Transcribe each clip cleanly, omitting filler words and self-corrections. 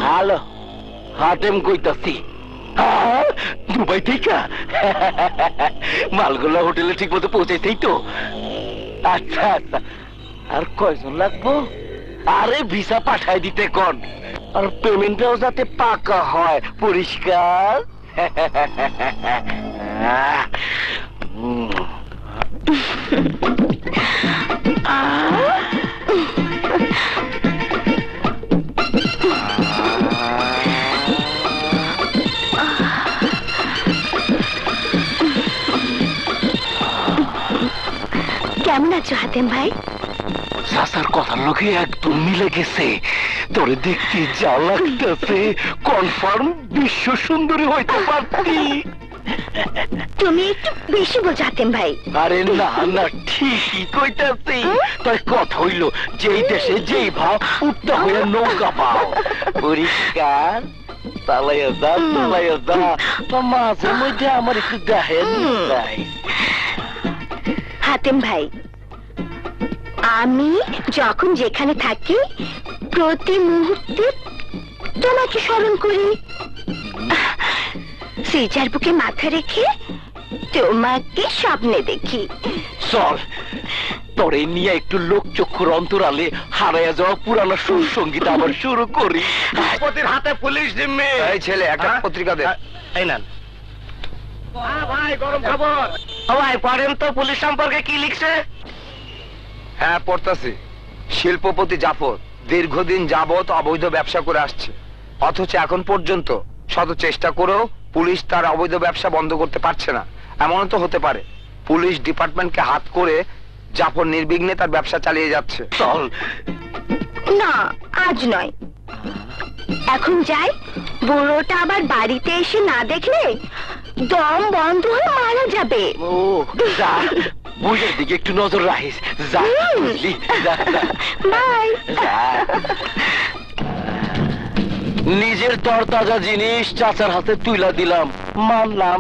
Hello, Hatem কইতাছি। Dubai থেকে মালগুলো হোটেলে ঠিক মতো পৌঁছাইতেই তো। আচ্ছা আচ্ছা, আর কয়জন লাগবো? আরে ভিসা পাঠাই দিতে কোন, আর পেমেন্টটাও যাতে পাকা হয়, পরিষ্কার। কেমন আছো হাতেম ভাই? চাচার কথার লোকে একদম মিলে গেছে। তোরে দেখতে যা লাগতেছে কনফার্ম বিশ্ব সুন্দরী হইতে পারতি। তুমি একটু বেশি বোঝো হাতেম ভাই। আরে না না, ঠিকই কইতাছি। তাই কথা হইল, যেই দেশে যেই ভাব উঠতে হইয়া নৌকা পাও, পরিষ্কার চালাইয়া যা চালাইয়া যা। তো মাঝে মধ্যে আমার একটু দেখেন যাই। হাতেম ভাই, আমি যখন যেখানে থাকি প্রতি মুহূর্তে তোমাকে স্মরণ করি। সিজার বুকে মাথা রেখে তোমাকে স্বপ্নে দেখি। চল তোরে নিয়ে একটু লোকচক্ষুর অন্তরালে হারাইয়া যাওয়া পুরানো সুর সঙ্গীত আবার শুরু করি। হাতে পুলিশ জিম্মি। এই ছেলে, একটা পত্রিকা দে। এই নেন ভাই, গরম খবর। ভাই পড়েন তো, পুলিশ সম্পর্কে কি লিখছে? হ্যাঁ পড়তাছি। শিল্পপতি জাফর দীর্ঘদিন যাবত অবৈধ ব্যবসা করে আসছে, অথচ এখন পর্যন্ত শত চেষ্টা করেও পুলিশ তার অবৈধ ব্যবসা বন্ধ করতে পারছে না। এমনও তো হতে পারে পুলিশ ডিপার্টমেন্টকে হাত করে জাফর নির্বিঘ্নে তার ব্যবসা চালিয়ে যাচ্ছে। চল না, আজ নয়, এখন যাই। বুড়োটা আবার বাড়িতে এসে না দেখলে দম বন্ধ হয়ে মারা যাবে। ও যা, বুঝের দিকে একটু নজর রাখিস। যা বুঝলি, যা যা। বাই। যা। নিজের তরতাজা জিনিস চাচার হাতে তুইলা দিলাম, মানলাম।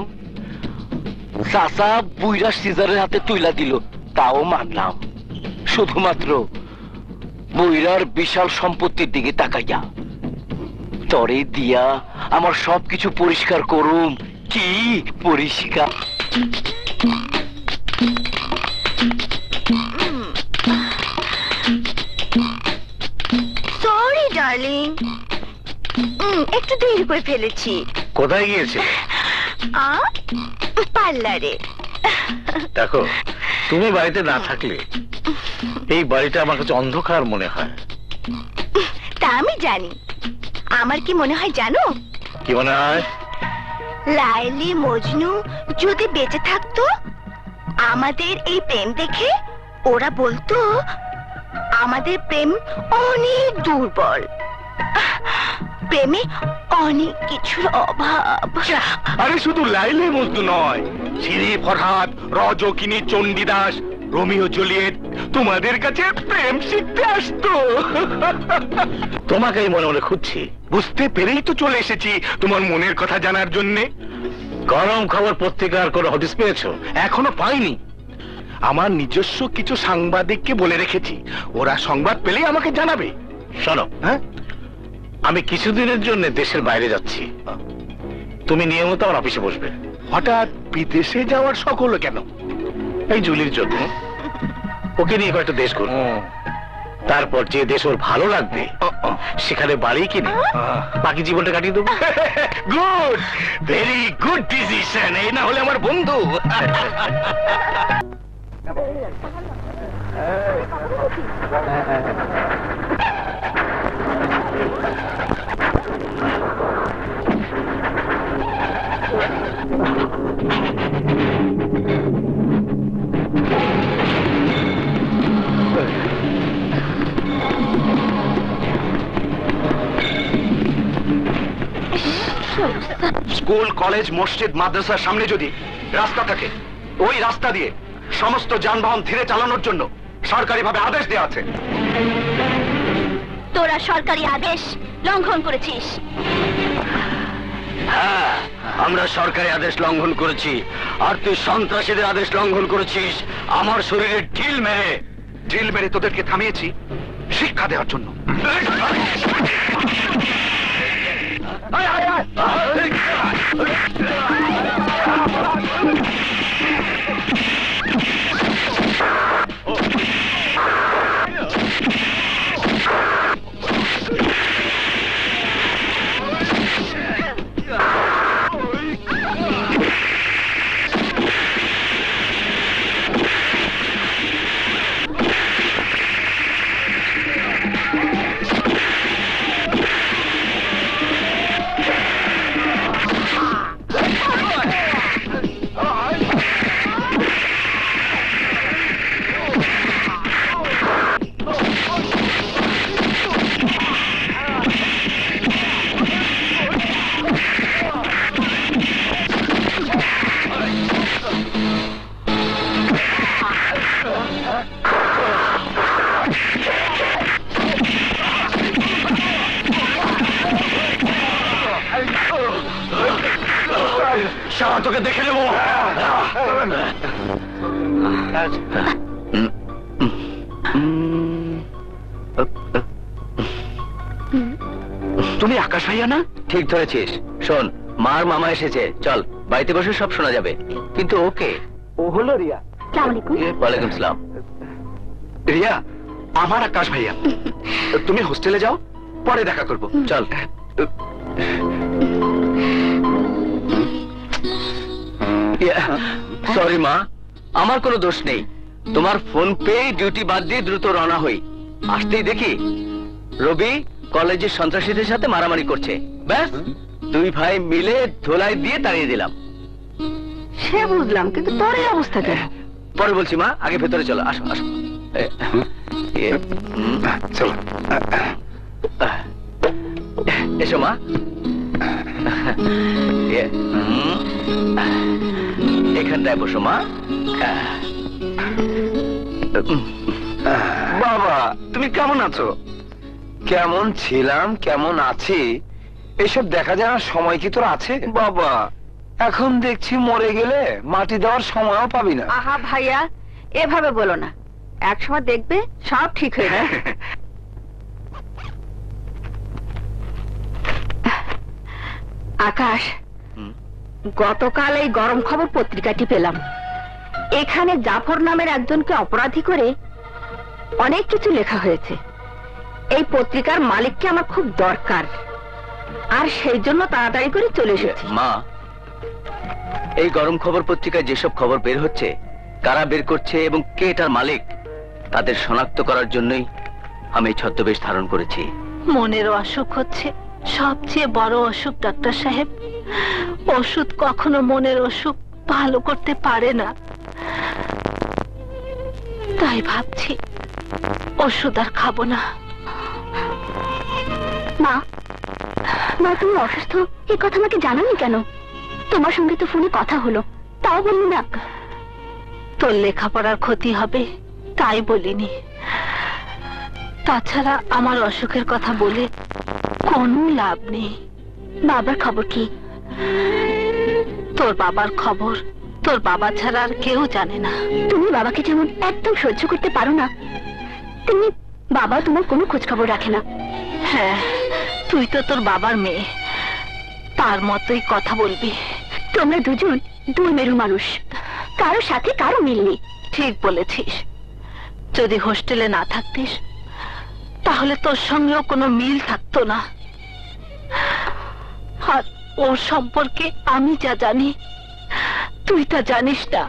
চাচা বুইরা সিজারের হাতে তুইলা দিল, তাও মানলাম। শুধুমাত্র বুইরার বিশাল সম্পত্তির দিকে তাকাইয়া। তরে দিয়া আমার সবকিছু পরিষ্কার করুম। কি পরিষ্কার? সরি ডার্লিং, একটু দেরি করে ফেলেছি। কোথায় গিয়েছে? পার্লারে। দেখো, তুমি বাড়িতে না থাকলে এই বাড়িটা আমার কাছে অন্ধকার মনে হয়। তা আমি জানি। আমার কি মনে হয় জানো? কি মনে হয়? লাইলি মজনু যদি বেঁচে থাকতো, আমাদের এই প্রেম দেখে ওরা বলতো আমাদের প্রেম অনেক দুর্বল, প্রেমে অনেক কিছুর অভাব। আরে শুধু লাইলে মজনু নয়, সিরি ফরহাদ, রজকিনী, চণ্ডীদাস, রোমিও জুলিয়েট তোমাদের কাছে প্রেম শিখতে আসতো। তোমাকেই মনে মনে খুঁজছি, বুঝতে পেরেই তো চলে এসেছি তোমার মনের কথা জানার জন্যে। গরম খবর পত্রিকার কোনো হদিস পেয়েছো? এখনো পাইনি। আমার নিজস্ব কিছু সাংবাদিককে বলে রেখেছি, ওরা সংবাদ পেলেই আমাকে জানাবে। শোনো, হ্যাঁ, আমি কিছুদিনের জন্য দেশের বাইরে যাচ্ছি। তুমি নিয়মিত আমার অফিসে বসবে। হঠাৎ বিদেশে যাওয়ার শখ হলো কেন? এই জুলির জন্য। ওকে নিয়ে কয়েকটা দেশ ঘুরবো, তারপর যে দেশ ওর ভালো লাগবে সেখানে বাড়ি কিনে বাকি জীবনটা কাটিয়ে দেবো। Good, very good decision. এই না হলে আমার বন্ধু। স্কুল, কলেজ, মসজিদ, মাদ্রাসার সামনে যদি রাস্তা থাকে, ওই রাস্তা দিয়ে সমস্ত যানবাহন ধীরে চালানোর জন্য সরকারিভাবে আদেশ দেওয়া আছে। তোরা সরকারি আদেশ লঙ্ঘন করেছিস। হ্যাঁ, আমরা সরকারি আদেশ লঙ্ঘন করেছি, আর তুই সন্ত্রাসীদের আদেশ লঙ্ঘন করেছিস। আমার শরীরে ঢিল মেরে তোদেরকে থামিয়েছি শিক্ষা দেওয়ার জন্য। শালা তোকে দেখে নেবো। তুমি আকাশ ভাইয়া না? ঠিক ধরেছিস। শোন, মার মামা এসেছে, চল বাড়িতে বসে সব শোনা যাবে। কিন্তু ওকে? ও হলো রিয়া। আসসালামু আলাইকুম। ওয়ালাইকুম সালাম। রিয়া আমার আকাশ ভাইয়া। তুমি হোস্টেলে যাও, পরে দেখা করবো। চল। সরি মা, আমার কোনো দোষ নেই। তোমার ফোন পেয়ে ডিউটি বাদ দিয়ে দ্রুত রওনা হই। আসতেই দেখি রবি কলেজের সন্ত্রাসীদের সাথে মারামারি করছে। ব্যাস, দুই ভাই মিলে ধোলাই দিয়ে তাড়িয়ে দিলাম। সে বুঝলাম, কিন্তু তোর এই অবস্থা কেন? পরে বলছি মা, আগে ভেতরে চলো। আসো আসো। চলো। এসো মা। এখানটায় বসো মা। বাবা, তুমি কেমন আছো? কেমন ছিলাম, কেমন আছি, এসব দেখা যাওয়ার সময় কি তোর আছে? বাবা, এখন দেখছি মরে গেলে মাটি দেওয়ার সময়ও পাবি না। আহা ভাইয়া, এভাবে বলো না। একসময় দেখবে সব ঠিক হয়ে যাবে। আকাশ, গতকাল এই গরম খবর পত্রিকাটি পেলাম। এখানে জাফর নামের একজনকে অপরাধী করে অনেক কিছু লেখা হয়েছে। এই পত্রিকার মালিককে আমার খুব দরকার, আর সেই জন্য তাড়াতাড়ি করে চলে এসেছি। মা, এই গরম খবর পত্রিকায় যেসব খবর বের হচ্ছে, কারা বের করছে এবং কে এটার মালিক, তাদের শনাক্ত করার জন্যই আমি ছদ্মবেশ ধারণ করেছি। মনের অসুখ হচ্ছে সবচেয়ে বড় অসুখ ডাক্তার সাহেব। ওষুধ কখনো মনের অসুখ ভালো করতে পারে না। তাই ভাবছি ওষুধ আর খাবো না। মা, মা তুমি অসুস্থ, এই কথা আমাকে জানানি কেন? তোমার সঙ্গে তো ফোনে কথা হলো, তাও বললি না। তোর লেখাপড়ার ক্ষতি হবে তাই বলিনি। তাছাড়া আমার অসুখের কথা বলে কোনো লাভ নেই। বাবার খবর কি? তোর বাবার খবর তোর বাবা ছাড়া আর কেউ জানে না। তুমি বাবাকে যেমন একদম সহ্য করতে পারো না, তেমনি বাবা তোমার কোনো খোঁজ খবর রাখে না। হ্যাঁ, তুই তো তোর বাবার মেয়ে, তার মতোই কথা বলবি। তোমরা দুজন দুই মেরু মানুষ, কারো সাথে কারো মিল নেই। ঠিক বলেছিস। যদি হোস্টেলে না থাকতিস তাহলে তোর সঙ্গেও কোনো মিল থাকতো না। আর ওর সম্পর্কে আমি যা জানি তুই তা জানিস না।